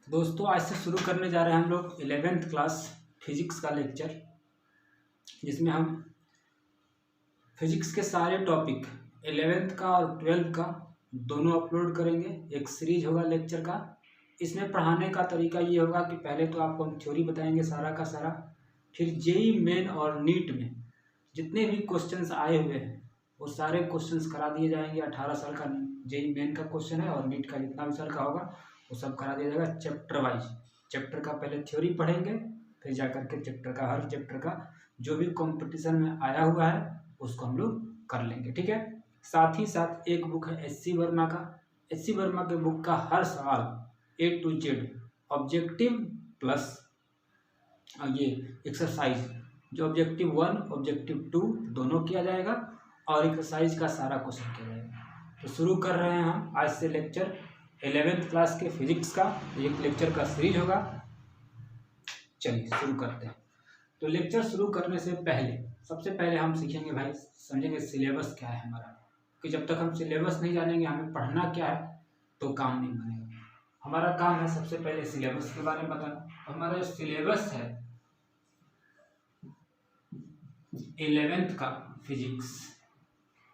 दोस्तों आज से शुरू करने जा रहे हैं हम लोग 11th क्लास फिजिक्स का लेक्चर, जिसमें हम फिजिक्स के सारे टॉपिक 11th का और 12th का दोनों अपलोड करेंगे। एक सीरीज होगा लेक्चर का। इसमें पढ़ाने का तरीका ये होगा कि पहले तो आपको हम थ्योरी बताएंगे सारा का सारा, फिर जेई मेन और नीट में जितने भी क्वेश्चंस आए हुए हैं वो सारे क्वेश्चंस करा दिए जाएंगे। 18 साल का जेई मेन का क्वेश्चन है और नीट का जितना भी साल का होगा वो सब करा दिया जाएगा चैप्टर वाइज। चैप्टर का पहले थ्योरी पढ़ेंगे, फिर जा करके चैप्टर का हर चैप्टर का जो भी कंपटीशन में आया हुआ है उसको हम लोग कर लेंगे, ठीक है। साथ ही साथ एक बुक है एस सी वर्मा का। एस सी वर्मा के बुक का हर सवाल ए टू जेड ऑब्जेक्टिव प्लस ये एक्सरसाइज, जो ऑब्जेक्टिव 1 ऑब्जेक्टिव 2 दोनों किया जाएगा और एक्सरसाइज का सारा क्वेश्चन किया जाएगा। तो शुरू कर रहे हैं हम आज से लेक्चर 11th क्लास के फिजिक्स का। एक लेक्चर का सीरीज होगा। चलिए शुरू करते हैं। तो लेक्चर शुरू करने से पहले सबसे पहले हम सीखेंगे भाई, समझेंगे सिलेबस क्या है हमारा, कि जब तक हम सिलेबस नहीं जानेंगे हमें पढ़ना क्या है तो काम नहीं बनेगा। हमारा काम है सबसे पहले सिलेबस के बारे में बताना। हमारा जो सिलेबस है 11th का फिजिक्स,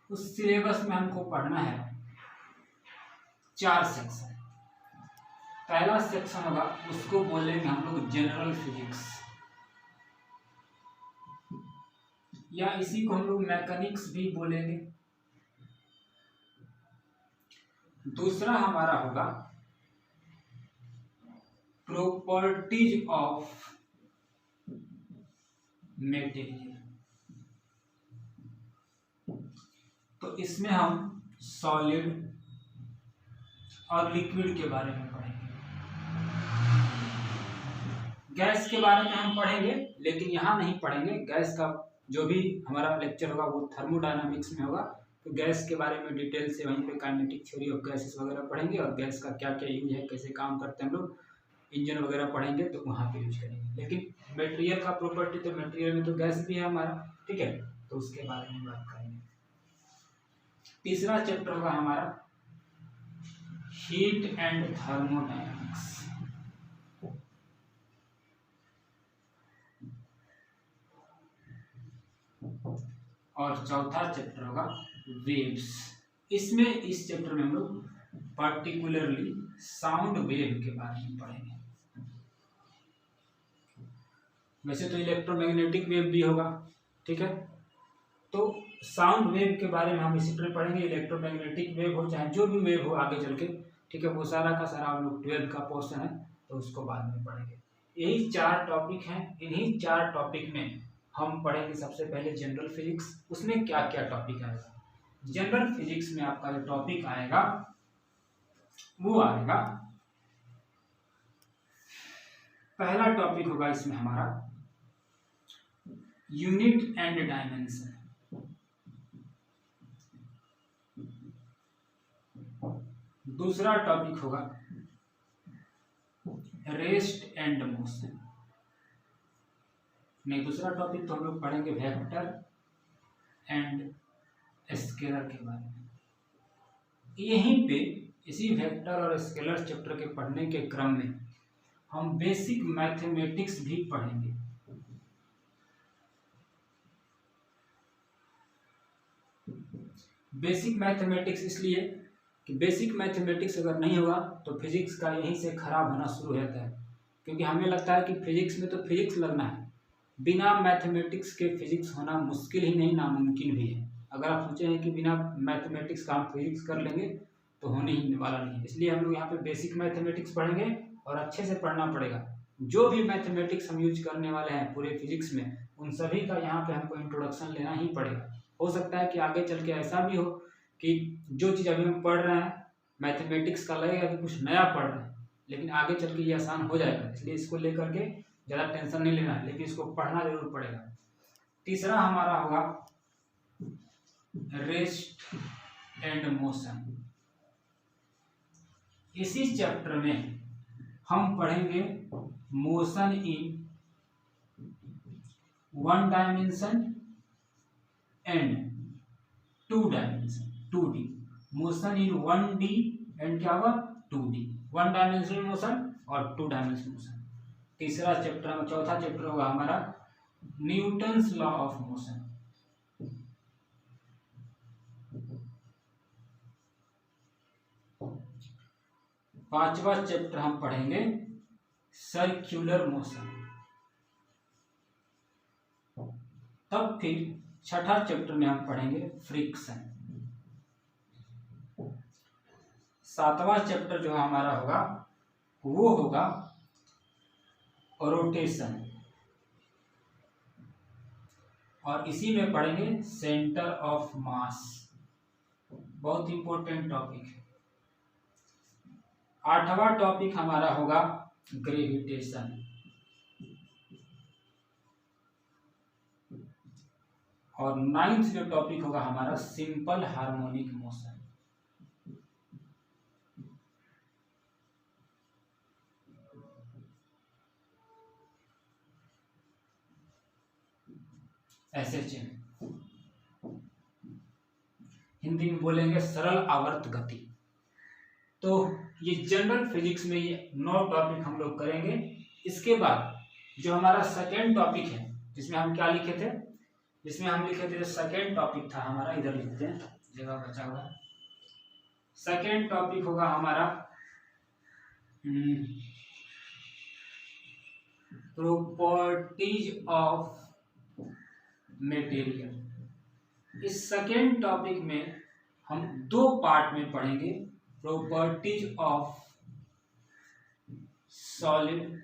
उस सिलेबस में हमको पढ़ना है 4 सेक्शन। पहला सेक्शन होगा उसको बोलेंगे हम लोग जनरल फिजिक्स, या इसी को हम लोग मैकेनिक्स भी बोलेंगे। दूसरा हमारा होगा प्रॉपर्टीज ऑफ मटेरियल। तो इसमें हम सॉलिड और लिक्विड के बारे में पढ़ेंगे। गैस के बारे में हम पढ़ेंगे लेकिन यहाँ नहीं पढ़ेंगे। गैस का जो भी हमारा लेक्चर होगा वो थर्मोडायनामिक्स में होगा, तो गैस के बारे में डिटेल से वहीं पे काइनेटिक थ्योरी ऑफ गैसेस वगैरह पढ़ेंगे और गैस का क्या क्या यूज है, कैसे काम करते हैं हम लोग, इंजन वगैरह पढ़ेंगे तो वहाँ पे यूज करेंगे। लेकिन मटेरियल का प्रॉपर्टी, तो मटेरियल में तो गैस भी है हमारा, ठीक है, तो उसके बारे में बात करेंगे। तीसरा चैप्टर होगा हमारा हीट एंड थर्मोडायनामिक्स। और चौथा चैप्टर होगा वेव्स। इसमें इस चैप्टर में हम लोग पर्टिकुलरली साउंड वेव के बारे में पढ़ेंगे। वैसे तो इलेक्ट्रोमैग्नेटिक वेव भी होगा, ठीक है, तो साउंड वेव के बारे में हम इसी तरह पढ़ेंगे। इलेक्ट्रोमैग्नेटिक वेव हो चाहे जो भी वेव हो आगे चल के, ठीक है, वो सारा का सारा हम लोग 12th का पोर्शन है तो उसको बाद में पढ़ेंगे। यही 4 टॉपिक हैं। इन्हीं 4 टॉपिक में हम पढ़ेंगे सबसे पहले जनरल फिजिक्स। उसमें क्या क्या टॉपिक आएगा? जनरल फिजिक्स में आपका जो टॉपिक आएगा वो आएगा, पहला टॉपिक होगा इसमें हमारा यूनिट एंड डायमेंशन। दूसरा टॉपिक होगा रेस्ट एंड मोशन। नहीं, दूसरा टॉपिक तो हम लोग पढ़ेंगे वेक्टर एंड स्केलर के बारे में। यहीं पे इसी वेक्टर और स्केलर चैप्टर के पढ़ने के क्रम में हम बेसिक मैथमेटिक्स भी पढ़ेंगे। बेसिक मैथमेटिक्स इसलिए कि बेसिक मैथमेटिक्स अगर नहीं होगा तो फिजिक्स का यहीं से खराब होना शुरू हो जाता है, क्योंकि हमें लगता है कि फिजिक्स में तो फिजिक्स लगना है, बिना मैथमेटिक्स के फिजिक्स होना मुश्किल ही नहीं नामुमकिन भी है। अगर आप सोचे हैं कि बिना मैथमेटिक्स का हम फिजिक्स कर लेंगे तो होने ही वाला नहीं है। इसलिए हम लोग यहाँ पे बेसिक मैथमेटिक्स पढ़ेंगे और अच्छे से पढ़ना पड़ेगा। जो भी मैथमेटिक्स हम यूज करने वाले हैं पूरे फिजिक्स में, उन सभी का यहाँ पे हमको इंट्रोडक्शन लेना ही पड़ेगा। हो सकता है कि आगे चल के ऐसा भी हो कि जो चीज़ अभी हम पढ़ रहे हैं मैथमेटिक्स का लगेगा कि कुछ नया पढ़ रहे हैं, लेकिन आगे चल के ये आसान हो जाएगा। इसलिए इसको लेकर के ज़्यादा टेंशन नहीं लेना है, लेकिन इसको पढ़ना जरूर पड़ेगा। तीसरा हमारा होगा रेस्ट एंड मोशन। इसी चैप्टर में हम पढ़ेंगे motion in 1 dimension and 2 dimension, 2D। Motion in 1D and क्या होगा 2D, 1 डायमेंशनल मोशन और 2 डायमेंशनल मोशन। तीसरा चैप्टर, चौथा चैप्टर होगा हमारा न्यूटन्स लॉ ऑफ मोशन। पांचवा चैप्टर हम पढ़ेंगे सर्कुलर मोशन। तब फिर छठा चैप्टर में हम पढ़ेंगे फ्रिक्शन। सातवां चैप्टर जो हमारा होगा वो होगा रोटेशन, और इसी में पढ़ेंगे सेंटर ऑफ मास, बहुत इंपॉर्टेंट टॉपिक है। आठवां टॉपिक हमारा होगा ग्रेविटेशन, और 9th जो टॉपिक होगा हमारा simple harmonic motion. SHM, Hindi में बोलेंगे सरल आवर्त गति। तो ये जनरल फिजिक्स में ये 9 टॉपिक हम लोग करेंगे। इसके बाद जो हमारा सेकेंड टॉपिक है, जिसमें हम क्या लिखे थे, जिसमें हम लिखे थे जो सेकेंड टॉपिक था हमारा, इधर लिखते हैं, जगह बचा हुआ। सेकेंड टॉपिक होगा हमारा प्रॉपर्टीज ऑफ मटेरियल। इस सेकेंड टॉपिक में हम 2 पार्ट में पढ़ेंगे, properties of solid,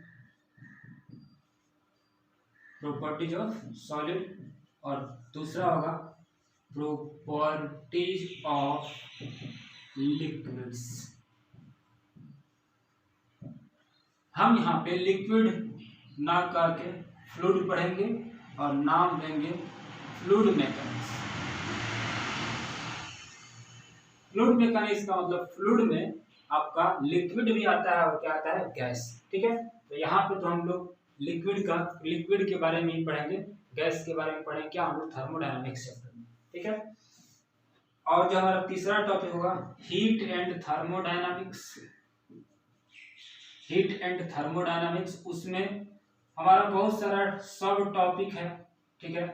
properties of solid, और दूसरा होगा प्रॉपर्टीज ऑफ लिक्विड्स। हम यहाँ पे लिक्विड ना करके फ्लूइड पढ़ेंगे और नाम देंगे फ्लूइड मैकेनिक्स। फ्लूइड मैकेनिक्स का मतलब फ्लूइड में आपका लिक्विड भी आता है और क्या आता है, गैस। ठीक है, तो यहाँ पे तो हम लोग लिक्विड के बारे में ही पढ़ेंगे, गैस के बारे में पढ़ेंगे क्या हम लोग थर्मोडायनामिक्स चैप्टर में। ठीक है, और जो हमारा तीसरा टॉपिक होगा heat and thermodynamics. Heat and thermodynamics, उसमें हमारा बहुत सारा सब टॉपिक है। ठीक है,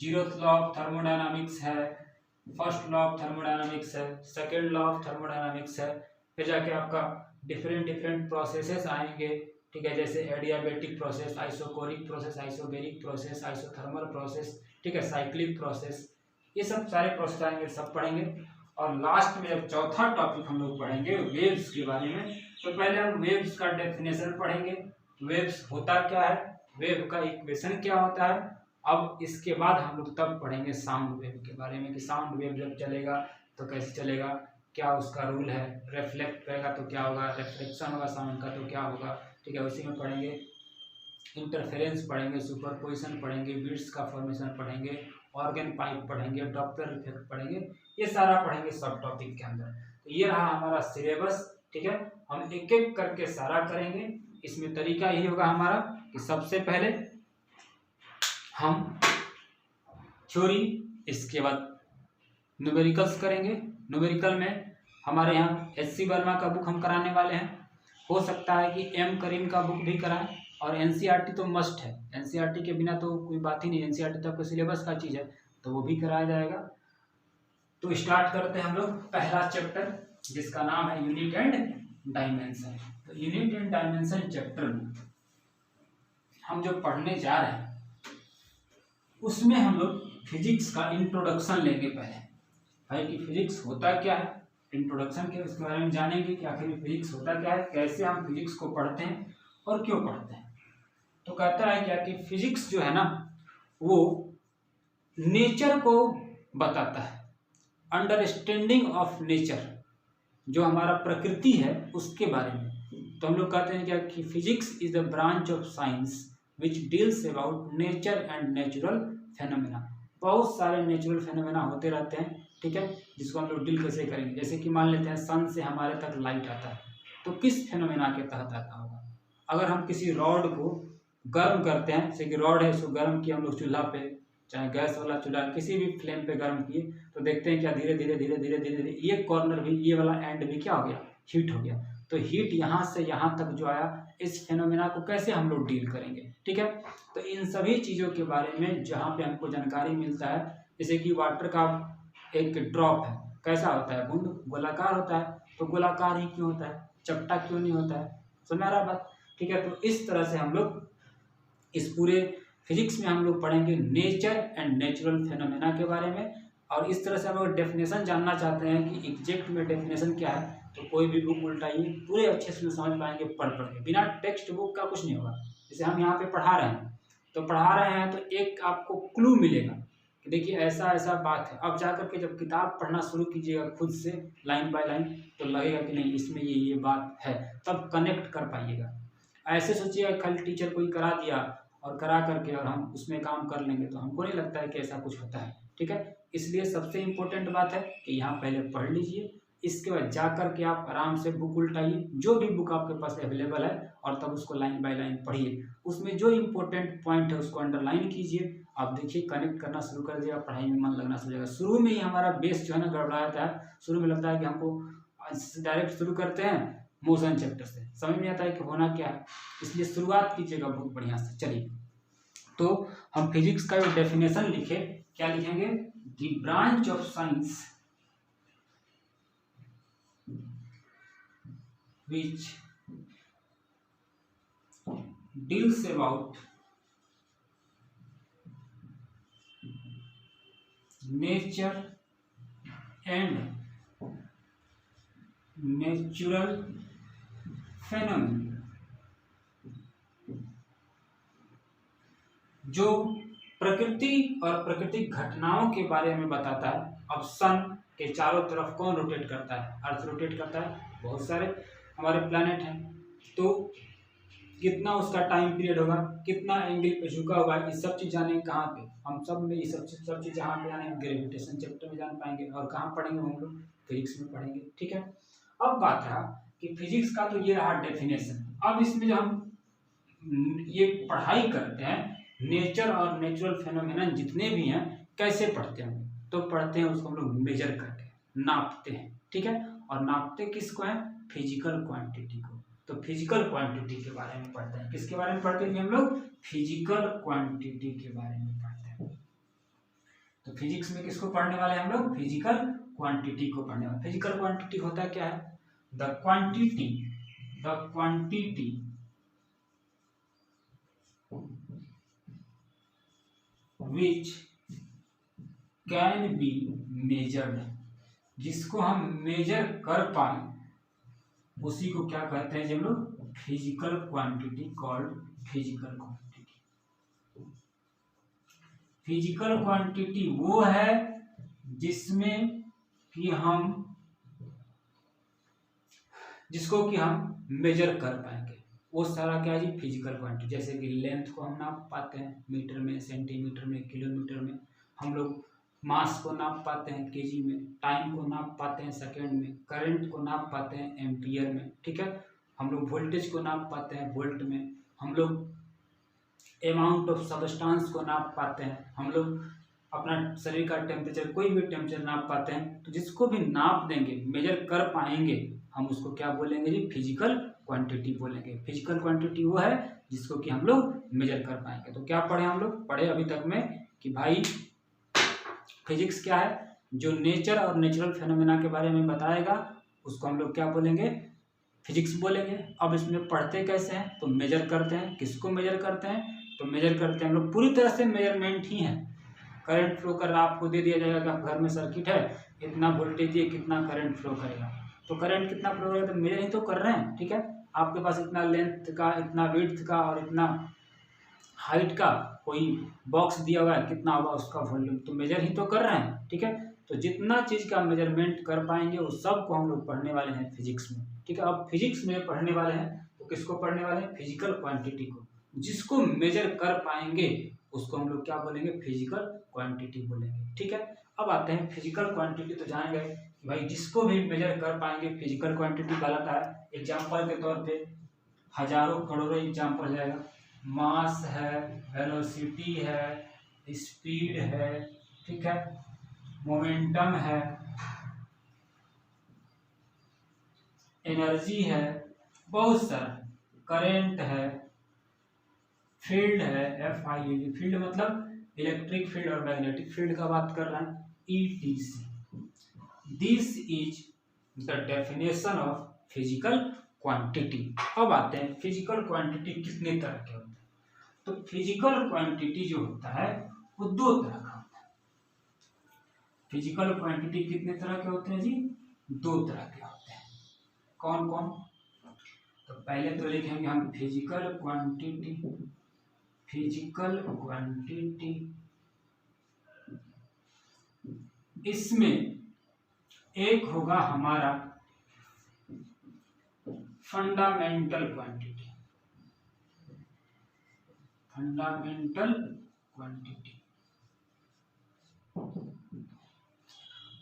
0th लॉ ऑफ थर्मोडायनामिक्स है, फर्स्ट लॉ ऑफ थर्मोडायनामिक्स है, सेकेंड लॉ ऑफ थर्मोडायनामिक्स है, फिर जाके आपका डिफरेंट प्रोसेसेस आएंगे। ठीक है, जैसे adiabatic process, isochoric process, isobaric process, isothermal process, ठीक है, साइक्लिक प्रोसेस, ये सब सारे प्रोसेस आएंगे, सब पढ़ेंगे। और लास्ट में जब चौथा टॉपिक हम लोग पढ़ेंगे वेव्स के बारे में, तो पहले हम वेव्स का डेफिनेशन पढ़ेंगे, वेव्स होता क्या है, वेव का इक्वेशन क्या होता है। अब इसके बाद हम लोग तब पढ़ेंगे साउंड वेव के बारे में, कि साउंड वेव जब चलेगा तो कैसे चलेगा, क्या उसका रूल है, रिफ्लेक्ट करेगा तो क्या होगा, रिफ्लेक्शन होगा साउंड का तो क्या होगा। ठीक है, उसी में पढ़ेंगे, इंटरफेरेंस पढ़ेंगे, सुपरपोजिशन पढ़ेंगे, बीट्स का फॉर्मेशन पढ़ेंगे, ऑर्गन पाइप पढ़ेंगे, डॉप्लर इफेक्ट पढ़ेंगे, ये सारा पढ़ेंगे सब टॉपिक के अंदर। तो ये रहा हमारा सिलेबस। ठीक है, हम एक एक करके सारा करेंगे। इसमें तरीका यही होगा हमारा कि सबसे पहले हम थ्योरी, इसके बाद न्यूमेरिकल्स करेंगे। न्यूमेरिकल में हमारे यहाँ SC वर्मा का बुक हम कराने वाले हैं, हो सकता है कि M करीम का बुक भी कराएं, और NCERT तो मस्ट है, NCERT के बिना तो कोई बात ही नहीं, NCERT तो आपके सिलेबस का चीज़ है, तो वो भी कराया जाएगा। तो स्टार्ट करते हैं हम लोग पहला चैप्टर, जिसका नाम है यूनिट एंड डायमेंशन। तो यूनिट एंड डायमेंशन चैप्टर में हम जो पढ़ने जा रहे हैं उसमें हम लोग फिजिक्स का इंट्रोडक्शन लेंगे पहले, भाई कि फिजिक्स होता क्या है, इंट्रोडक्शन के उसके बारे में जानेंगे कि आखिर फिजिक्स होता क्या है, कैसे हम फिजिक्स को पढ़ते हैं और क्यों पढ़ते हैं। तो कहता है क्या कि फिजिक्स जो है ना वो नेचर को बताता है, अंडरस्टैंडिंग ऑफ नेचर, जो हमारा प्रकृति है उसके बारे में। तो हम लोग कहते हैं क्या कि physics is the branch of science which deals about nature and natural phenomena. बहुत सारे नेचुरल फेनोमेना होते रहते हैं, ठीक है, जिसको हम लोग डील कैसे करेंगे। जैसे कि मान लेते हैं सन से हमारे तक लाइट आता है, तो किस फेनोमेना के तहत आता होगा। अगर हम किसी रॉड को गर्म करते हैं, जैसे कि रॉड है, इसको गर्म किया हम लोग चूल्हा पे, चाहे गैस वाला चूल्हा, किसी भी फ्लेम पे गर्म किए, तो देखते हैं क्या धीरे धीरे धीरे धीरे धीरे धीरे ये कॉर्नर भी, ये वाला एंड भी क्या हो गया, हीट हो गया। तो हीट यहाँ से यहाँ तक जो आया, इस फेनोमेना को कैसे हम लोग डील करेंगे, ठीक है। तो इन सभी चीज़ों के बारे में जहाँ पे हमको जानकारी मिलता है, जैसे कि वाटर का एक ड्रॉप है, कैसा होता है, बूंद गोलाकार होता है, तो गोलाकार ही क्यों होता है, चपटा क्यों नहीं होता है, समझ आ रहा बात, ठीक है। तो इस तरह से हम लोग इस पूरे फिजिक्स में हम लोग पढ़ेंगे नेचर एंड नेचुरल फेनोमेना के बारे में। और इस तरह से हम लोग डेफिनेशन जानना चाहते हैं कि एग्जैक्ट में डेफिनेशन क्या है, तो कोई भी बुक उल्टाइए, पूरे अच्छे से समझ पाएंगे पढ़ के, बिना टेक्स्ट बुक का कुछ नहीं होगा। जैसे हम यहाँ पे पढ़ा रहे हैं, तो पढ़ा रहे हैं तो एक आपको क्लू मिलेगा कि देखिए ऐसा ऐसा बात है। अब जाकर के जब किताब पढ़ना शुरू कीजिएगा खुद से लाइन बाय लाइन, तो लगेगा कि नहीं इसमें ये बात है, तब कनेक्ट कर पाइएगा। ऐसे सोचिएगा खाली टीचर कोई करा दिया और करा करके और हम उसमें काम कर लेंगे, तो हमको नहीं लगता है कि ऐसा कुछ होता है, ठीक है। इसलिए सबसे इम्पोर्टेंट बात है कि यहाँ पहले पढ़ लीजिए, इसके बाद जा कर के आप आराम से बुक उल्टाइए, जो भी बुक आपके पास अवेलेबल है, और तब उसको लाइन बाय लाइन पढ़िए। उसमें जो इम्पोर्टेंट पॉइंट है उसको अंडरलाइन कीजिए। आप देखिए कनेक्ट करना शुरू कर दिया, पढ़ाई में मन लगना शुरू हो जाएगा। शुरू में ही हमारा बेस जो है ना गड़बड़ा जाता है, शुरू में लगता है कि हमको डायरेक्ट शुरू करते हैं मोशन चैप्टर से, समझ नहीं आता है कि होना क्या है, इसलिए शुरुआत कीजिएगा बहुत बढ़िया से। चलिए, तो हम फिजिक्स का जो डेफिनेशन लिखे, क्या लिखेंगे, the branch of science which deals about nature and natural phenomena, जो प्रकृति और प्राकृतिक घटनाओं के बारे में बताता है। अब सन के चारों तरफ कौन रोटेट करता है, अर्थ रोटेट करता है, बहुत सारे हमारे प्लैनेट हैं, तो कितना उसका टाइम पीरियड होगा, कितना एंगल पे झुका होगा, ये सब चीज़ जानेंगे कहाँ पे, हम सब में ये सब चीज़ जहाँ पे जानेंगे ग्रेविटेशन चैप्टर में जान पाएंगे। और कहाँ पढ़ेंगे हम लोग, फिजिक्स में पढ़ेंगे, ठीक है। अब बात रहा कि फिजिक्स का तो ये रहा डेफिनेशन। अब इसमें जो हम ये पढ़ाई करते हैं, नेचर और नेचुरल फेनोमेनन जितने भी हैं, कैसे पढ़ते हैं, तो पढ़ते हैं उसको हम लोग मेजर करके, नापते हैं, ठीक है। और नापते किसको है, फिजिकल क्वांटिटी को। तो फिजिकल क्वांटिटी के बारे में पढ़ते हैं, किसके बारे में पढ़ते हैं हम लोग, फिजिकल क्वांटिटी के बारे में पढ़ते हैं। तो फिजिक्स में किसको पढ़ने वाले हैं हम लोग, फिजिकल क्वांटिटी को पढ़ने वाले। फिजिकल क्वांटिटी होता क्या है, the quantity which can be measured, जिसको हम मेजर कर पाए, उसी को क्या कहते हैं हम लोग, physical quantity, called physical quantity. Physical quantity वो है जिसमें कि जिसको कि हम मेजर कर पाएंगे, वो सारा क्या है जी, फिजिकल क्वांटिटी। जैसे कि लेंथ को हम नाप पाते हैं मीटर में, सेंटीमीटर में, किलोमीटर में, हम लोग मास को नाप पाते हैं केजी में, टाइम को नाप पाते हैं सेकंड में, करंट को नाप पाते हैं एम्पियर में, ठीक है। हम लोग वोल्टेज को नाप पाते हैं वोल्ट में, हम लोग अमाउंट ऑफ सब्सटेंस को नाप पाते हैं, हम लोग अपना शरीर का टेम्परेचर, कोई भी टेम्परेचर नाप पाते हैं। तो जिसको भी नाप देंगे, मेजर कर पाएंगे, हम उसको क्या बोलेंगे जी, फिजिकल क्वांटिटी बोलेंगे। फिजिकल क्वांटिटी वो है जिसको कि हम लोग मेजर कर पाएंगे। तो क्या पढ़े हम लोग, पढ़े अभी तक में कि भाई फिजिक्स क्या है, जो नेचर और नेचुरल फेनोमेना के बारे में बताएगा, उसको हम लोग क्या बोलेंगे, फिजिक्स बोलेंगे। अब इसमें पढ़ते कैसे हैं, तो मेजर करते हैं। किसको मेजर करते हैं, तो मेजर करते हैं हम लोग पूरी तरह से मेजरमेंट ही है। करंट फ्लो कर रहा आपको दे दिया जाएगा कि आप घर में सर्किट है, इतना वोल्टेज दिए, कितना करंट फ्लो करेगा, तो करंट कितना फ्लो करेगा, तो मेजर ही तो कर रहे हैं, ठीक है। आपके पास इतना लेंथ का, इतना विड्थ का और इतना हाइट का कोई बॉक्स दिया हुआ है, कितना होगा उसका वॉल्यूम, तो मेजर ही तो कर रहे हैं, ठीक है। तो जितना चीज़ का मेजरमेंट कर पाएंगे उस सब को हम लोग पढ़ने वाले हैं फिजिक्स में, ठीक है। अब फिजिक्स में पढ़ने वाले हैं तो किसको पढ़ने वाले हैं, फिजिकल क्वांटिटी को। जिसको मेजर कर पाएंगे उसको हम लोग क्या बोलेंगे, फिजिकल क्वांटिटी बोलेंगे, ठीक है। अब आते हैं फिजिकल क्वांटिटी, तो जानेंगे कि भाई जिसको भी मेजर कर पाएंगे फिजिकल क्वांटिटी कहलाता है। एग्जाम्पल के तौर पे हजारों करोड़ों एग्जाम्पल जाएगा, मास है, वेलोसिटी है, स्पीड है, ठीक है, मोमेंटम है, एनर्जी है, बहुत सारा, करंट है, फील्ड है, FIELD, फील्ड मतलब इलेक्ट्रिक फील्ड और मैग्नेटिक फील्ड का बात कर रहा है, ETC। This is the definition of physical quantity. अब आते हैं फिजिकल क्वांटिटी कितने तरह के होते हैं। तो फिजिकल क्वांटिटी जो होता है वो दो तरह का होता है। फिजिकल क्वांटिटी कितने तरह के होते हैं जी? दो तरह के होते हैं। कौन कौन? तो पहले तो लिखेंगे हम फिजिकल क्वांटिटी। फिजिकल क्वांटिटी, इसमें एक होगा हमारा फंडामेंटल क्वांटिटी। फंडामेंटल क्वांटिटी,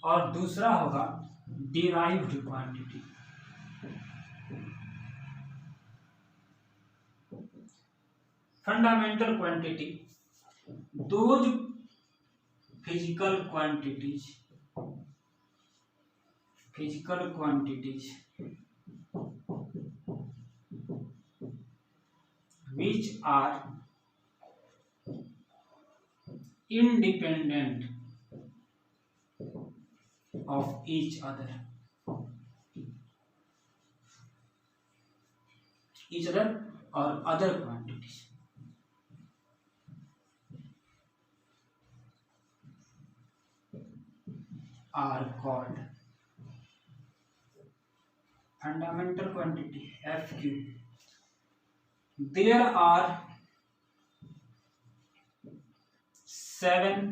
और दूसरा होगा derived quantity. Fundamental quantity, those physical quantities which are independent of each other or other quantities are called fundamental quantity, FQ. There are 7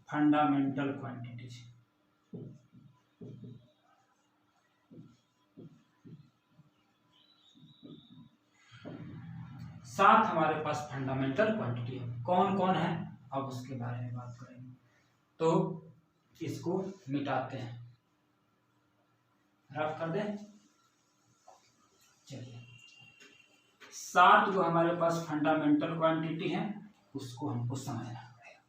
fundamental quantities. सात हमारे पास fundamental quantity है। कौन कौन है अब उसके बारे में बात करेंगे। तो इसको मिटाते हैं, रफ कर दें। चलिए, 7 जो हमारे पास फंडामेंटल क्वांटिटी है उसको हमको समझना पड़ेगा।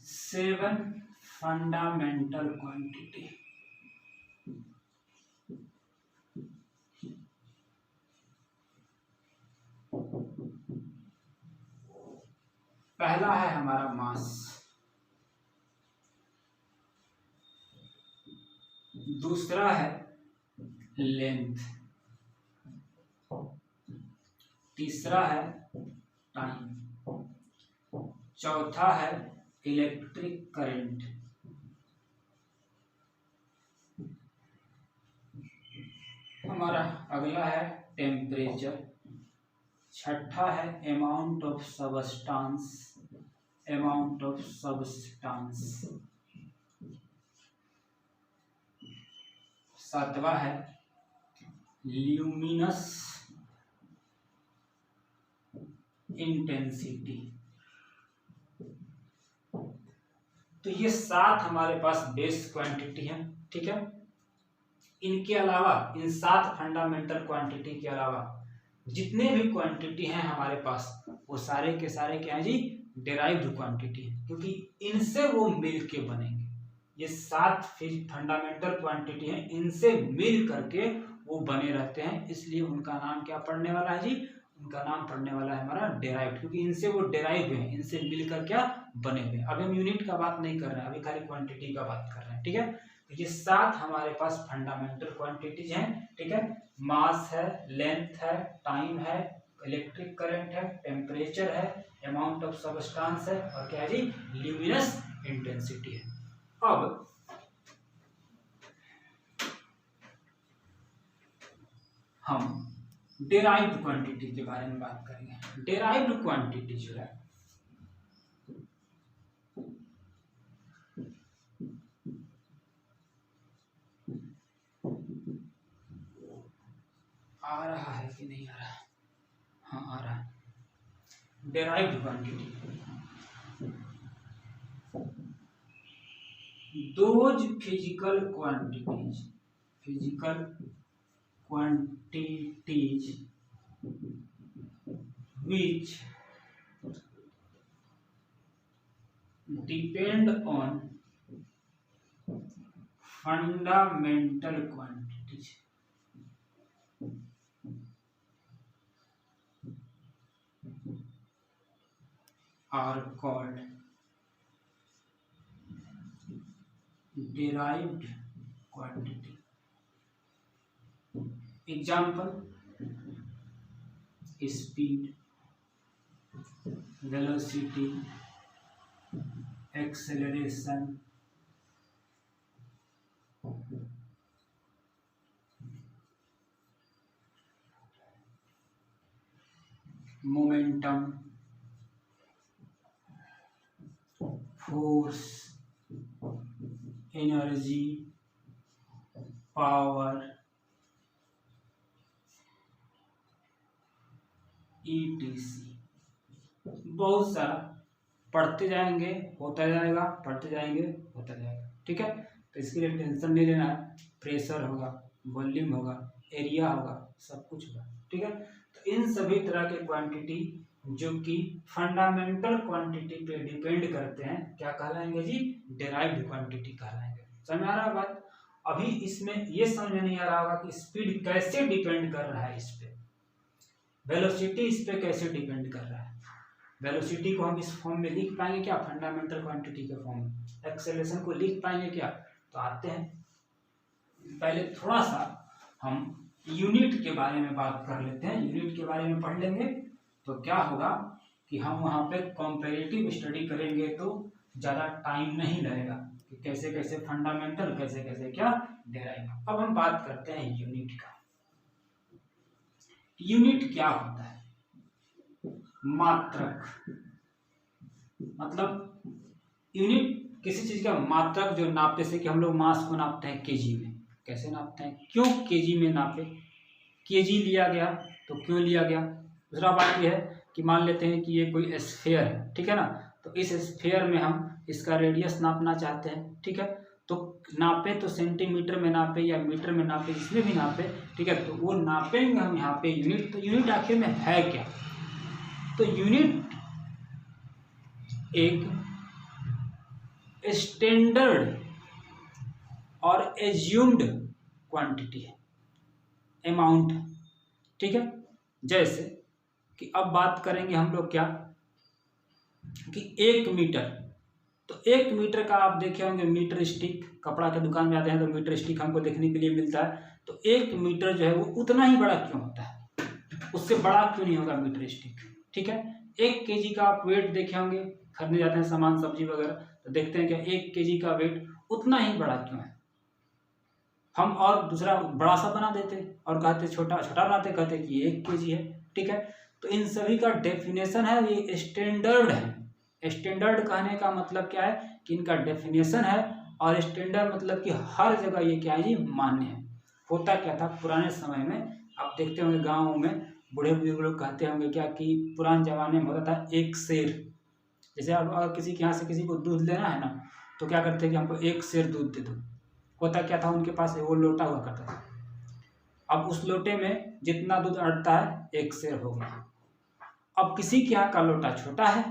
Seven fundamental quantity. पहला है हमारा मास, दूसरा है लेंथ, तीसरा है टाइम, चौथा है इलेक्ट्रिक करंट, हमारा अगला है टेम्परेचर, छठा है अमाउंट ऑफ सब्सटेंस, सातवां है ल्यूमिनस इंटेंसिटी। तो ये 7 हमारे पास बेस क्वांटिटी है, ठीक है। इनके अलावा, इन 7 फंडामेंटल क्वांटिटी के अलावा जितने भी क्वांटिटी हैं हमारे पास वो सारे के सारे क्या है जी? डेराइव्ड क्वांटिटी है, क्योंकि इनसे वो मिल के बनेंगे। ये 7 फंडामेंटल क्वांटिटी हैं, इनसे मिल करके वो बने रहते हैं, इसलिए उनका नाम क्या पड़ने वाला है जी? उनका नाम पड़ने वाला है हमारा डेराइव्ड, क्योंकि इनसे वो डेराइव हैं, इनसे मिलकर क्या बने हुए। अभी हम यूनिट का बात नहीं कर रहे हैं, अभी खाली क्वांटिटी का बात कर रहे हैं, ठीक है। तो ये 7 हमारे पास फंडामेंटल क्वांटिटीज हैं, ठीक है। मास है, लेंथ है, टाइम है, इलेक्ट्रिक करंट है, टेम्परेचर है, अमाउंट ऑफ सब्सटेंस है, और क्या है जी? ल्यूमिनस इंटेंसिटी है। अब हम डेराइव्ड क्वांटिटी के बारे में बात करेंगे। डेराइव्ड क्वांटिटी जो है आ रहा है कि नहीं आ रहा? हाँ, आ रहा है। Derived quantity, those physical quantities which depend on fundamental quantities are called derived quantity. Example: speed, velocity, acceleration, momentum, force, energy, power, ETC. बहुत सारा पढ़ते जाएंगे होता जाएगा, पढ़ते जाएंगे होता जाएगा। ठीक है, तो इसके लिए टेंशन नहीं लेना है। प्रेशर होगा, वॉल्यूम होगा, एरिया होगा, सब कुछ होगा। ठीक है, तो इन सभी तरह के क्वांटिटी जो कि फंडामेंटल क्वांटिटी पे डिपेंड करते हैं क्या कहलाएंगे जी? डेराइव्ड क्वांटिटी कहलाएंगे। समझ आ रहा है बात? अभी इसमें ये समझ नहीं आ रहा होगा कि स्पीड कैसे डिपेंड कर रहा है इस पे, वेलोसिटी इस पे कैसे डिपेंड कर रहा है। वेलोसिटी को हम इस फॉर्म में लिख पाएंगे क्या? फंडामेंटल क्वांटिटी के फॉर्म में। एक्सेलरेशन को लिख पाएंगे क्या? तो आते हैं, पहले थोड़ा सा हम यूनिट के बारे में बात कर लेते हैं। यूनिट के बारे में पढ़ लेंगे तो क्या होगा कि हम वहाँ पे कंपैरेटिव स्टडी करेंगे तो ज़्यादा टाइम नहीं लगेगा कि कैसे कैसे फंडामेंटल, कैसे कैसे क्या डेराइव। अब हम बात करते हैं यूनिट का। यूनिट क्या होता है? मात्रक, मतलब यूनिट किसी चीज का मात्रक जो नापते से कि हम लोग मास को नापते हैं केजी में। कैसे नापते हैं? क्यों केजी में नापे? केजी लिया गया तो क्यों लिया गया? दूसरा बात यह है कि मान लेते हैं कि ये कोई स्फीयर है, ठीक है ना, तो इस स्फीयर में हम इसका रेडियस नापना चाहते हैं। ठीक है, तो नापे तो सेंटीमीटर में नापे या मीटर में नापे, जिसमें भी नापे, ठीक है, तो वो नापेंगे हम यहाँ पे यूनिट। तो यूनिट आखिर में है क्या? तो यूनिट एक स्टैंडर्ड और एज्यूम्ड क्वांटिटी है, अमाउंट है। ठीक है, जैसे कि अब बात करेंगे हम लोग क्या कि 1 मीटर, तो 1 मीटर का आप देखे होंगे मीटर स्टिक, कपड़ा के दुकान में आते हैं तो मीटर स्टिक हमको देखने के लिए मिलता है। तो 1 मीटर जो है वो उतना ही बड़ा क्यों होता है? उससे बड़ा क्यों नहीं होगा मीटर स्टिक? ठीक है, 1 केजी का आप वेट देखे होंगे, खरीदने जाते हैं सामान सब्जी वगैरह, तो देखते हैं कि 1 केजी का वेट उतना ही बड़ा क्यों है? हम और दूसरा बड़ा सा बना देते और कहते छोटा छोटा बनाते, कहते कि ये 1 केजी है। ठीक है, तो इन सभी का डेफिनेशन है, ये स्टैंडर्ड है। स्टैंडर्ड कहने का मतलब क्या है कि इनका डेफिनेशन है, और स्टैंडर्ड मतलब कि हर जगह ये क्या है जी? मान्य है। होता क्या था पुराने समय में, आप देखते होंगे गाँव में बूढ़े बुजुर्ग लोग कहते होंगे क्या कि पुराने जमाने में होता था 1 सेर। जैसे अब अगर किसी के यहाँ से किसी को दूध लेना है ना, तो क्या करते हैं कि हमको 1 सेर दूध दे दो। होता क्या था, उनके पास वो लोटा हुआ करता था। अब उस लोटे में जितना दूध अटता है 1 सेर हो गया। अब किसी के यहाँ का लोटा छोटा है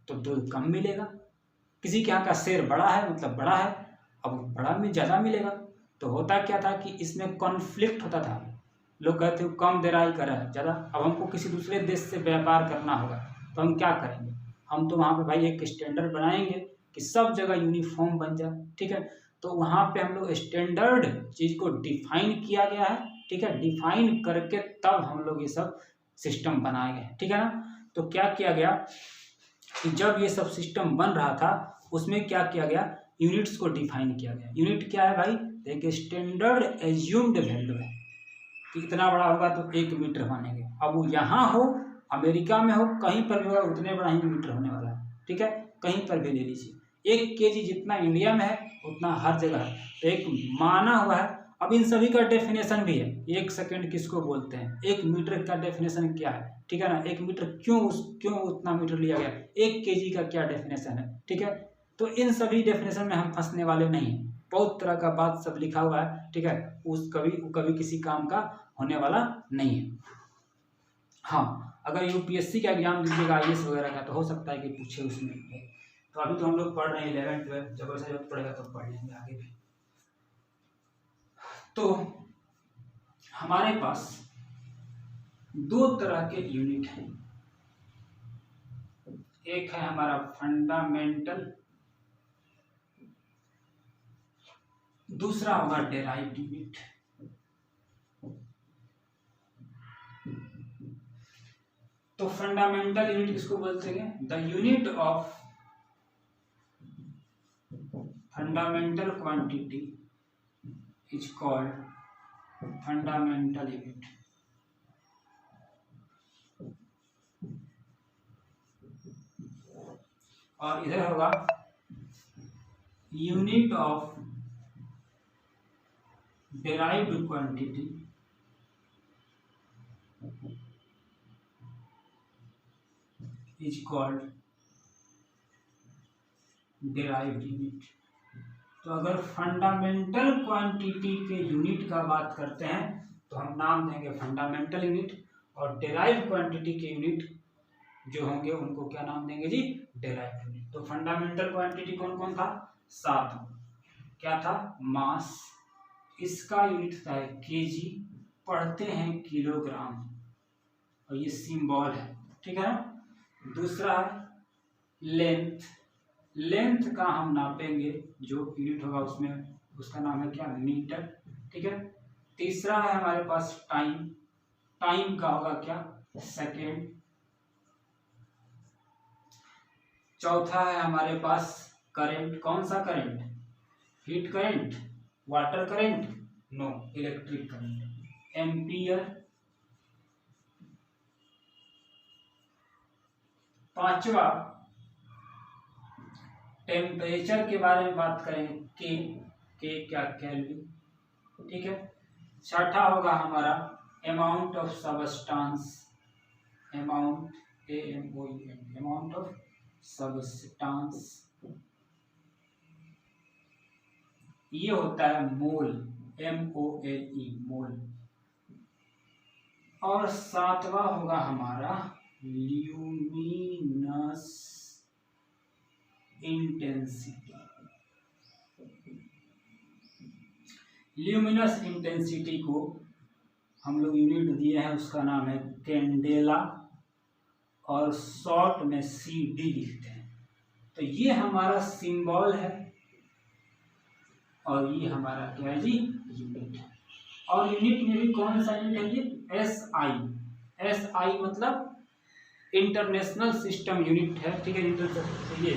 तो दूध कम मिलेगा, किसी के यहाँ का सेर बड़ा है मतलब बड़ा है, अब बड़ा में ज़्यादा मिलेगा। तो होता क्या था कि इसमें कॉन्फ्लिक्ट होता था। लोग कहते हो कम देराई कर रहा है ज़्यादा, अब हमको किसी दूसरे देश से व्यापार करना होगा तो हम क्या करेंगे? हम तो वहाँ पे भाई एक स्टैंडर्ड बनाएंगे कि सब जगह यूनिफॉर्म बन जाए। ठीक है, तो वहाँ पे हम लोग स्टैंडर्ड चीज़ को डिफाइन किया गया है। ठीक है, डिफाइन करके तब हम लोग ये सब सिस्टम बनाए गए। ठीक है ना, तो क्या किया गया कि जब ये सब सिस्टम बन रहा था उसमें क्या किया गया? यूनिट्स को डिफाइन किया गया। यूनिट क्या है भाई? एक स्टैंडर्ड एज्यूम्ड वैल्यू है कि इतना बड़ा होगा तो 1 मीटर मानेंगे। अब वो यहाँ हो, अमेरिका में हो, कहीं पर भी होगा उतने बड़ा ही मीटर होने वाला है। ठीक है, कहीं पर भी ले लीजिए। 1 केजी जितना इंडिया में है उतना हर जगह है, तो एक माना हुआ है। अब इन सभी का डेफिनेशन भी है। 1 सेकेंड किसको बोलते हैं? 1 मीटर का डेफिनेशन क्या है? ठीक है ना, 1 मीटर क्यों उतना मीटर लिया गया? 1 केजी का क्या डेफिनेशन है? ठीक है, तो इन सभी डेफिनेशन में हम फंसने वाले नहीं हैं। बहुत तरह का बात सब लिखा हुआ है। ठीक है, उस कभी किसी काम का होने वाला नहीं है। हाँ, अगर यूपीएससी का एग्जाम दीजिएगा IAS वगैरह का तो हो सकता है कि पूछे उसमें। तो तो अभी तो हम लोग पढ़ रहे हैं 11 12, जब ऐसा जरूरत पड़ेगा तो पढ़ लेंगे आगे भी। तो हमारे पास दो तरह के यूनिट हैं, एक है हमारा फंडामेंटल, दूसरा होगा डेराइव्ड यूनिट। तो फंडामेंटल यूनिट किसको बोलते हैं? The unit of fundamental quantity is called fundamental unit. और इधर होगा unit of derived quantity is called derived unit। तो अगर फंडामेंटल क्वांटिटी के यूनिट का बात करते हैं तो हम नाम देंगे फंडामेंटल यूनिट, और डेराइव्ड क्वांटिटी के यूनिट जो होंगे उनको क्या नाम देंगे जी? Derived unit. तो फंडामेंटल क्वांटिटी कौन कौन था? 7। क्या था? मास, इसका यूनिट था केजी, पढ़ते हैं किलोग्राम, और ये सिंबल है, ठीक है ना। दूसरा है लेंथ, लेंथ का हम नापेंगे, जो यूनिट होगा उसमें उसका नाम है क्या? मीटर, ठीक है। तीसरा है हमारे पास टाइम, टाइम का होगा क्या? सेकेंड। चौथा है हमारे पास करंट, कौन सा current? Heat current, water current, no, electric current, ampere. पांचवा टेम्परेचर के बारे में बात करेंगे, के क्या? केल्विन, ठीक है। छठा होगा हमारा amount of substance, amount, AMOUNT, amount of substance, ये होता है मोल, MOLE, मोल। और सातवां होगा हमारा ल्यूमिनस इंटेंसिटी। ल्यूमिनस इंटेंसिटी को हम लोग यूनिट दिए हैं, उसका नाम है कैंडेला, और शॉर्ट में CD लिखते हैं। तो ये हमारा सिंबल है, और ये हमारा क्या है जी? यूनिट है। और यूनिट में भी कौन सा यूनिट है? ये SI, SI मतलब इंटरनेशनल सिस्टम यूनिट है, ठीक है। ये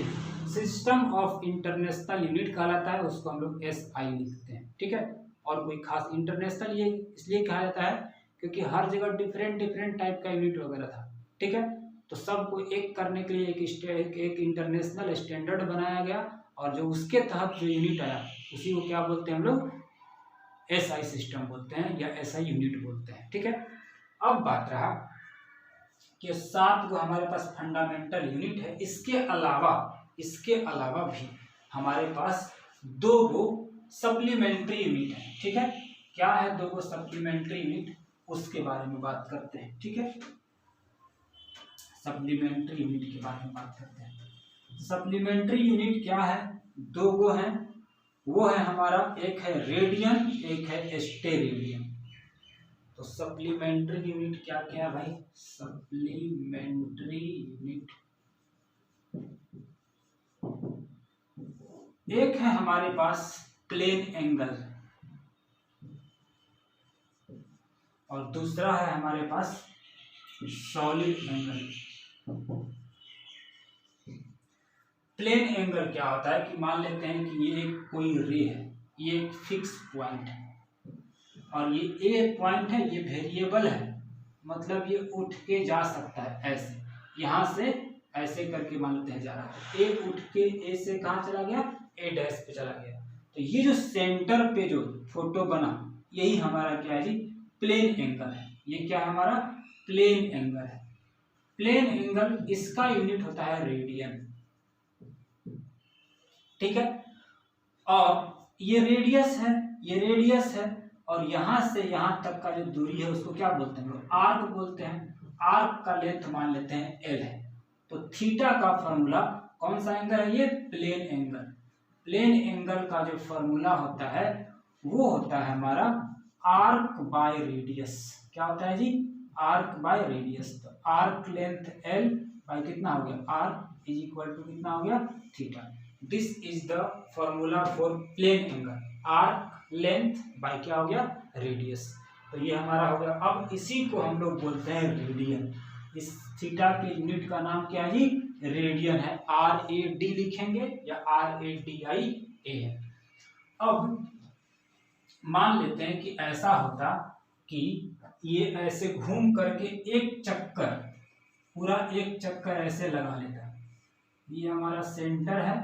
सिस्टम ऑफ इंटरनेशनल यूनिट कहलाता है, उसको हम लोग SI लिखते हैं, ठीक है। और कोई खास इंटरनेशनल ये इसलिए कहा जाता है क्योंकि हर जगह डिफरेंट डिफरेंट टाइप का यूनिट वगैरह था, ठीक है। तो सबको एक करने के लिए एक इंटरनेशनल स्टैंडर्ड बनाया गया, और जो उसके तहत जो यूनिट आया उसी को क्या बोलते हैं हम लोग? SI सिस्टम बोलते हैं, या SI यूनिट बोलते हैं, ठीक है। अब बात रहा कि 7 को हमारे पास फंडामेंटल यूनिट है, इसके अलावा भी हमारे पास 2 गो सप्लीमेंट्री यूनिट है, ठीक है। क्या है 2 गो सप्लीमेंट्री यूनिट? उसके बारे में बात करते हैं, ठीक है। सप्लीमेंट्री यूनिट के बारे में बात करते हैं। सप्लीमेंट्री यूनिट क्या है? 2 गो हैं, वो है हमारा, एक है रेडियन, एक है स्टेरेडियन। तो सप्लीमेंट्री यूनिट क्या क्या है भाई? सप्लीमेंट्री यूनिट एक है हमारे पास प्लेन एंगल, और दूसरा है हमारे पास सॉलिड एंगल। प्लेन एंगल क्या होता है कि मान लेते हैं कि ये एक कोई रे है, ये एक फिक्स पॉइंट है, और ये ए पॉइंट है, ये वेरिएबल है, मतलब ये उठ के जा सकता है ऐसे, यहाँ से ऐसे करके मान लेते हैं जा रहा है, ए उठ के ए से कहाँ चला गया? ए डैश पे चला गया। तो ये जो सेंटर पे जो फोटो बना, यही हमारा क्या है जी? प्लेन एंगल है। ये क्या है हमारा? प्लेन एंगल है। प्लेन एंगल, इसका यूनिट होता है रेडियन, ठीक है। और ये रेडियस है, ये रेडियस है, और यहां से यहां तक का जो दूरी है उसको क्या बोलते हैं? आर्क बोलते हैं। आर्क का लेंथ मान लेते हैं L है। तो थीटा का फॉर्मूला कौन सा एंगल है ये? Plane angle. प्लेन एंगल का जो फॉर्मूला होता है वो होता है हमारा आर्क बाय रेडियस। क्या होता है जी? Arc by radius. तो आर्क लेंथ एल बाय कितना हो गया? आर इज इक्वल टू कितना हो गया? Theta. This is the formula for plane angle, arc length by क्या हो गया? रेडियस। तो ये हमारा हो गया। अब इसी को हम लोग बोलते हैं रेडियन। इस थीटा के यूनिट का नाम क्या है जी? रेडियन है। RAD लिखेंगे या RADIA है। अब मान लेते हैं कि ऐसा होता कि ये ऐसे घूम करके एक चक्कर, पूरा एक चक्कर ऐसे लगा लेता। ये हमारा सेंटर है,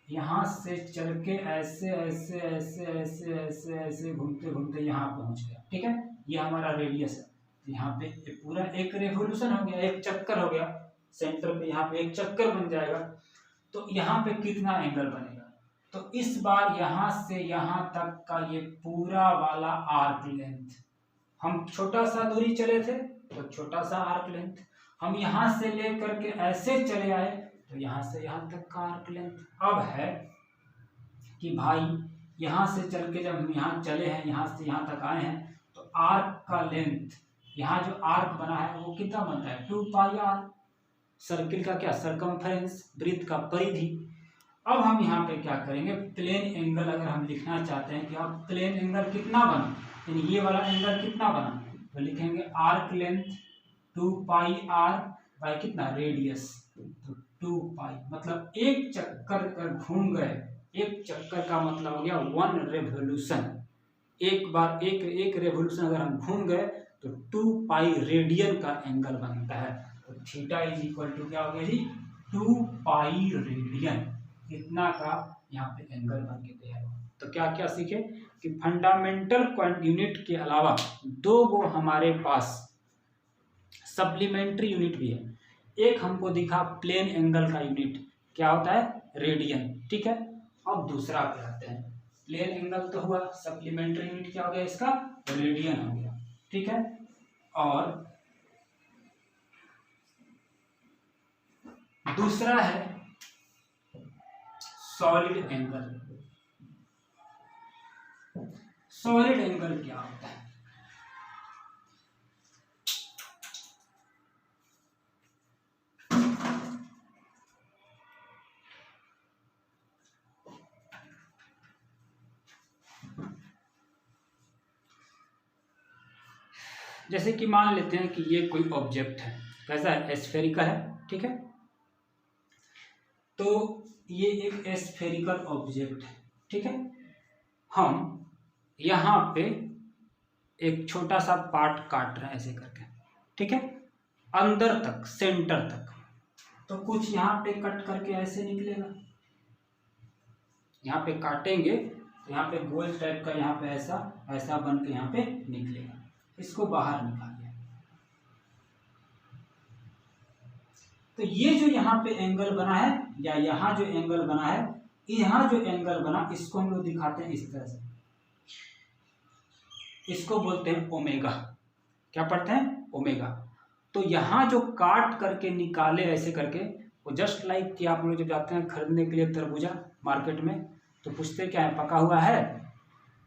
यहाँ से चल के ऐसे ऐसे ऐसे ऐसे ऐसे ऐसे घूमते घूमते यहाँ पहुंच गया। ठीक है, ये हमारा रेडियस है। यहाँ पे पूरा एक रेवोल्यूशन हो गया, एक चक्कर हो गया सेंटर पे, यहाँ पे एक चक्कर बन जाएगा। तो यहाँ पे कितना एंगल बनेगा? तो इस बार यहाँ से यहाँ तक का ये पूरा वाला आर्क लेंथ, हम छोटा सा दूरी चले थे तो छोटा सा आर्क लेंथ, हम यहाँ से लेकर के ऐसे चले आए तो यहाँ से यहाँ तक का आर्क लेंथ। अब है कि भाई यहाँ से चल के जब हम यहाँ चले हैं, यहाँ से यहाँ तक आए हैं, तो आर्क का लेंथ, यहाँ जो आर्क बना है वो कितना बनता है? 2πr। सर्किल का क्या? सरकमफ्रेंस, वृत्त का परिधि। अब हम यहाँ पे क्या करेंगे? प्लेन एंगल अगर हम लिखना चाहते हैं कि अब प्लेन एंगल कितना बना, यानी ये वाला एंगल कितना बना, तो लिखेंगे आर्क लेंथ 2πr बाय कितना? रेडियस। तो 2π मतलब एक चक्कर कर घूम गए, एक चक्कर का मतलब हो गया 1 रेवोल्यूशन। एक बार एक रेवोल्यूशन अगर हम घूम गए तो 2π रेडियन का एंगल बनता है। तो थीटा इज इक्वल टू क्या हो गया जी? 2π रेडियन। इतना का यहाँ पे एंगल बन के तैयार हुआ। तो क्या क्या सीखे कि फंडामेंटल यूनिट के अलावा दो वो हमारे पास सप्लीमेंट्री यूनिट भी है। एक हमको दिखा प्लेन एंगल का यूनिट क्या होता है? रेडियन। ठीक है, अब दूसरा पे आते हैं। प्लेन एंगल तो हुआ, सप्लीमेंट्री यूनिट क्या हो गया इसका? रेडियन हो गया। ठीक है, और दूसरा है सॉलिड एंगल। सॉलिड एंगल क्या होता है? जैसे कि मान लेते हैं कि ये कोई ऑब्जेक्ट है, कैसा है? स्फेरिकल है। ठीक है, तो ये एक स्फेरिकल ऑब्जेक्ट है। ठीक है, हम यहाँ पे एक छोटा सा पार्ट काट रहे हैं ऐसे करके। ठीक है, अंदर तक, सेंटर तक। तो कुछ यहाँ पे कट करके ऐसे निकलेगा, यहाँ पे काटेंगे तो यहाँ पे गोल टाइप का यहाँ पे ऐसा ऐसा बन के यहाँ पे निकलेगा। इसको बाहर निकालिए। तो ये जो यहाँ पे एंगल बना है या यहाँ जो एंगल बना है, यहाँ जो एंगल बना इसको हम लोग दिखाते हैं इस तरह से, इसको बोलते हैं ओमेगा। क्या पढ़ते हैं? ओमेगा। तो यहाँ जो काट करके निकाले ऐसे करके, वो जस्ट लाइक कि आप लोग जब जाते हैं खरीदने के लिए तरबूजा मार्केट में, तो पूछते क्या है? पका हुआ है?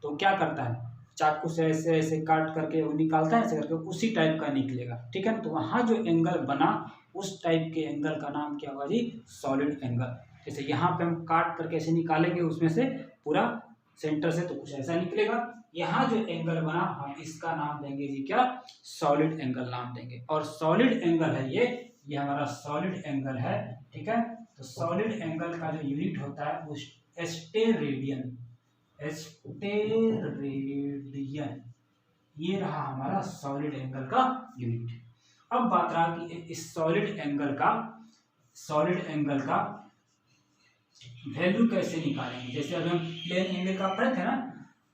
तो क्या करता है? चाकू से ऐसे ऐसे काट करके वो निकालता है ऐसे करके, उसी टाइप का निकलेगा। ठीक है, तो वहाँ जो एंगल बना उस टाइप के एंगल का नाम क्या होगा जी? Solid angle. जैसे यहाँ पे हम काट करके ऐसे निकालेंगे उसमें से पूरा सेंटर से, तो कुछ ऐसा निकलेगा। यहाँ जो एंगल बना हम इसका नाम देंगे जी क्या? सॉलिड एंगल नाम देंगे। और सॉलिड एंगल है ये हमारा सॉलिड एंगल है। ठीक है, तो सॉलिड एंगल का जो यूनिट होता है वो स्टेरेडियन। स्टेरेडियन ये रहा हमारा सॉलिड एंगल का यूनिट। अब बात रहा कि इस सॉलिड एंगल का वैल्यू कैसे निकालेंगे। जैसे अभी हम प्लेन एंगल का पढ़े थे ना,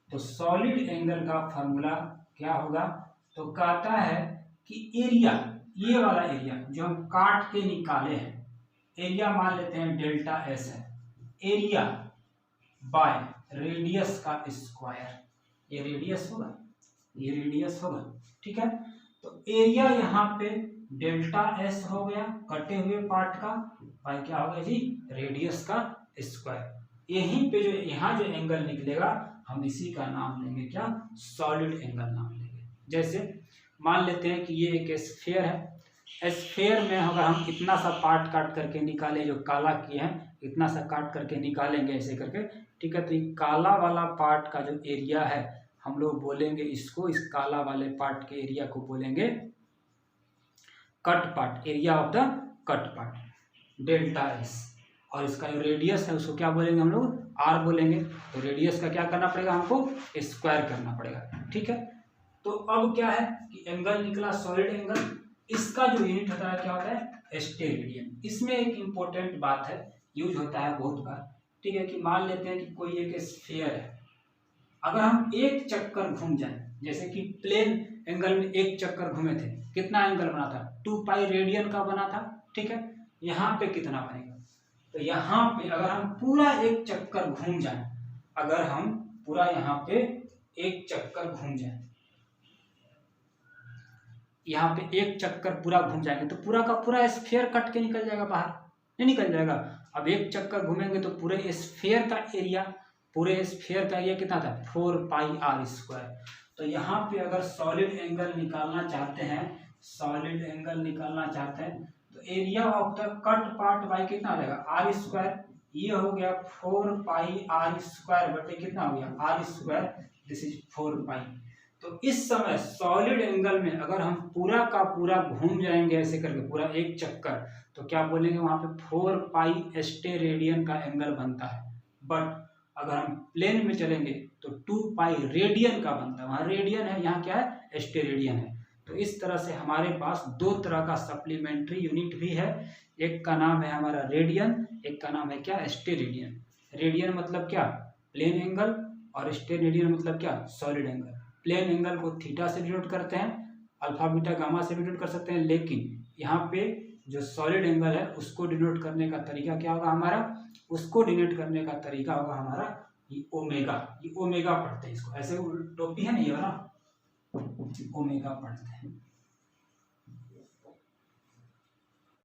तो सॉलिड एंगल का फॉर्मूला क्या होगा? तो कहता है कि एरिया, ये वाला एरिया जो हम काट के निकाले हैं, एरिया मान लेते हैं डेल्टा एस है, एरिया बाय रेडियस का स्क्वायर। ये रेडियस होगा, ये रेडियस होगा। ठीक है, तो एरिया यहाँ पे डेल्टा एस हो गया कटे हुए पार्ट का, पाई क्या होगा जी, रेडियस का स्क्वायर। यहीं पे जो यहाँ जो एंगल निकलेगा हम इसी का नाम लेंगे क्या, सॉलिड एंगल नाम लेंगे। जैसे मान लेते हैं कि ये एक स्फीयर है, स्फीयर में अगर हम इतना सा पार्ट काट करके निकाले, जो काला किए हैं इतना सा काट करके निकालेंगे ऐसे करके, ठीक है, तो ये काला वाला पार्ट का जो एरिया है हम लोग बोलेंगे इसको, इस काला वाले पार्ट के एरिया को बोलेंगे cut part, area of the cut part, delta S. और इसका जो रेडियस है उसको क्या बोलेंगे हम लोग, आर बोलेंगे। तो रेडियस का क्या करना पड़ेगा हमको, स्क्वायर करना पड़ेगा, ठीक है। तो अब क्या है कि एंगल निकला सॉलिड एंगल, इसका जो यूनिट होता है क्या होता है, स्टेरेडियन। इसमें एक इम्पोर्टेंट बात है, यूज होता है बहुत बार, ठीक है, कि मान लेते हैं कि कोई एक स्फीयर है, अगर हम एक चक्कर घूम जाए, जैसे कि प्लेन एंगल में एक चक्कर घूमे थे, कितना एंगल बना था, 2 पाई रेडियन का बना था, ठीक है। यहाँ पे कितना बनेगा, तो यहाँ पे अगर हम पूरा एक चक्कर घूम जाए, अगर हम पूरा यहाँ पे एक चक्कर घूम जाए, यहाँ पे एक चक्कर पूरा घूम जाएंगे तो पूरा का पूरा स्फीयर कट के निकल जाएगा बाहर, नहीं निकल जाएगा। अब एक चक्कर घूमेंगे तो पूरे स्फीयर का एरिया, पूरे स्फीयर का एरिया कितना था, 4 पाई आर स्क्वायर। तो यहाँ पे अगर सॉलिड एंगल निकालना चाहते हैं, सॉलिड एंगल निकालना चाहते हैं तो area of the cut part by कितना आ जाएगा, आर स्क्वायर। ये हो गया 4 पाई आर स्क्वायर बटे कितना हो गया, आर स्क्वायर, दिस इज 4 पाई। तो इस समय सॉलिड एंगल में अगर हम पूरा का पूरा घूम जाएंगे ऐसे करके पूरा एक चक्कर, तो क्या बोलेंगे वहां पे 4 पाई स्टेरेडियन का एंगल बनता है। बट अगर हम प्लेन में चलेंगे तो 2 पाई रेडियन का बनता है, वहां रेडियन है, यहाँ क्या है, स्टेरेडियन है। तो इस तरह से हमारे पास दो तरह का सप्लीमेंट्री यूनिट भी है, एक का नाम है हमारा रेडियन, एक का नाम है क्या, स्टेरेडियन। रेडियन मतलब क्या, प्लेन एंगल, और स्टेरेडियन मतलब क्या, सॉलिड एंगल। प्लेन एंगल को थीटा से डिनोट करते हैं, अल्फा बीटा गामा से भी डिनोट कर सकते हैं, लेकिन यहाँ पे जो सॉलिड एंगल है उसको डिनोट करने का तरीका क्या होगा हमारा, उसको डिनोट करने का तरीका होगा हमारा ये ओमेगा। ये ओमेगा पढ़ते हैं इसको, ऐसे टोपी है ना ये वाला, ओमेगा पढ़ते हैं।